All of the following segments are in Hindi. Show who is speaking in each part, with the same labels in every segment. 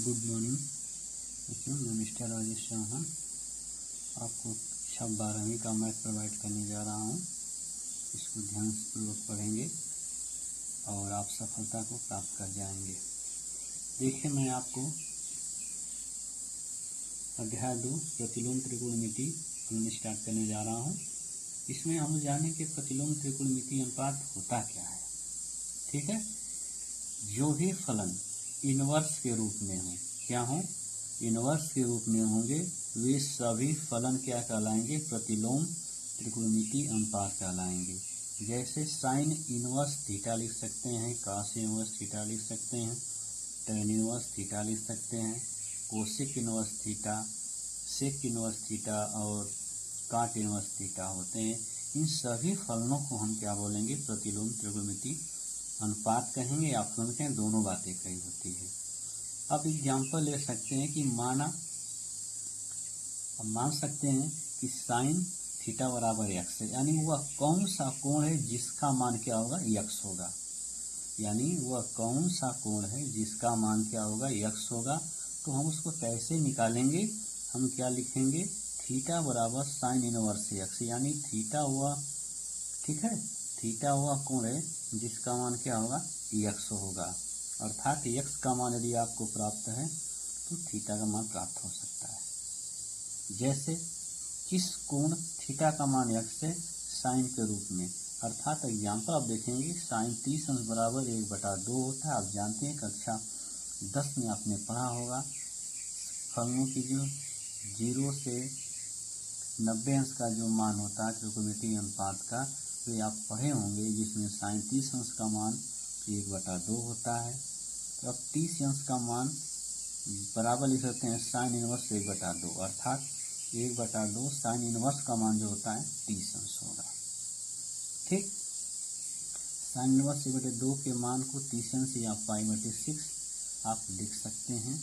Speaker 1: गुड मॉर्निंग बच्चों, मैं मिस्टर राजेश चौहान आपको कक्षा 12वीं का मैथ प्रोवाइड करने जा रहा हूँ। इसको ध्यानपूर्वक पढ़ेंगे और आप सफलता को प्राप्त कर जाएंगे। देखिए, मैं आपको अध्याय 2 प्रतिलोम त्रिकोणमिति स्टार्ट करने जा रहा हूँ। इसमें हम जानें कि प्रतिलोम त्रिकोणमिति अनुपात होता क्या है। ठीक है, जो भी फलन इनवर्स के रूप में हो, क्या हो, इनवर्स के रूप में होंगे, वे सभी फलन क्या कहलाएंगे, प्रतिलोम त्रिकोणमिति अनुपात कहलाएंगे। जैसे साइन इनवर्स थीटा लिख सकते हैं, कास इनवर्स थीटा लिख सकते हैं, टेन इनवर्स थीटा लिख सकते हैं, cosec inverse theta, sec inverse theta और काट इनवर्स थीटा होते हैं। इन सभी फलनों को हम क्या बोलेंगे, प्रतिलोम त्रिकोणमिति अनुपात कहेंगे या फलन कहें, दोनों बातें कही होती है। अब एग्जाम्पल ले सकते हैं कि मान सकते हैं कि साइन थीटा बराबर एक्स है, यानी वह कौन सा कोण है जिसका मान क्या होगा, यक्स होगा। यानी वह कौन सा कोण है जिसका मान क्या होगा, यक्स होगा। तो हम उसको कैसे निकालेंगे, हम क्या लिखेंगे, थीटा बराबर साइन इनवर्स एक्स, यानी थीटा हुआ, ठीक है, थीटा हुआ कोण है जिसका मान क्या होगा, यक्स होगा। अर्थात यक्स का मान यदि आपको प्राप्त है तो थीटा का मान प्राप्त हो सकता है। जैसे किस कोण थीटा का मान यक्स है, साइन के रूप में। अर्थात एग्जाम्पल आप देखेंगे, साइन 30 अंश बराबर 1/2 होता है। आप जानते हैं कक्षा 10 में आपने पढ़ा होगा फलनों की जो 0 से 90 अंश का जो मान होता है त्रिकोणमिति अनुपात का, तो आप पढ़े होंगे, जिसमें साइन 30 अंश का मान 1/2 होता है। तो अब 30 अंश का मान बराबर लिख सकते हैं साइन इनवर्स 1/2, अर्थात 1/2 साइन इनवर्स का मान जो होता है 30 अंश होगा। ठीक, साइन इनवर्स 1/2 के मान को 30 अंश या π/6 आप लिख सकते हैं।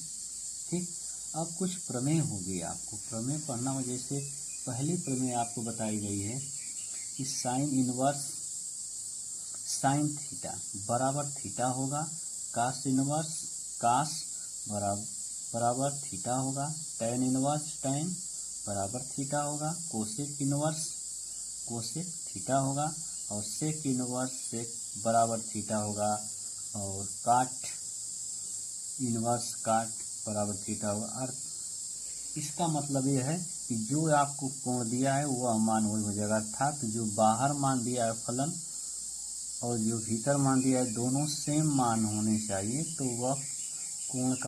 Speaker 1: ठीक, अब कुछ प्रमेय हो गई, आपको प्रमेय पढ़ना हो। जैसे पहली प्रमेय आपको बताई गई है कि साइन इनवर्स साइन थीटा बराबर थीटा होगा, कास इनवर्स कास बराबर थीटा होगा, टेन इनवर्स टेन बराबर थीटा होगा, कोसेक इनवर्स कोसेक थीटा होगा और सेक इनवर्स सेक बराबर थीटा होगा और काट इनवर्स काट बराबर थीटा होगा। अर्थ इसका मतलब यह है कि जो आपको कोण दिया है वह मान वही हो जाएगा। अर्थात जो बाहर मान दिया है फलन और जो भीतर मान दिया है, दोनों सेम मान होने चाहिए, तो वह कोण का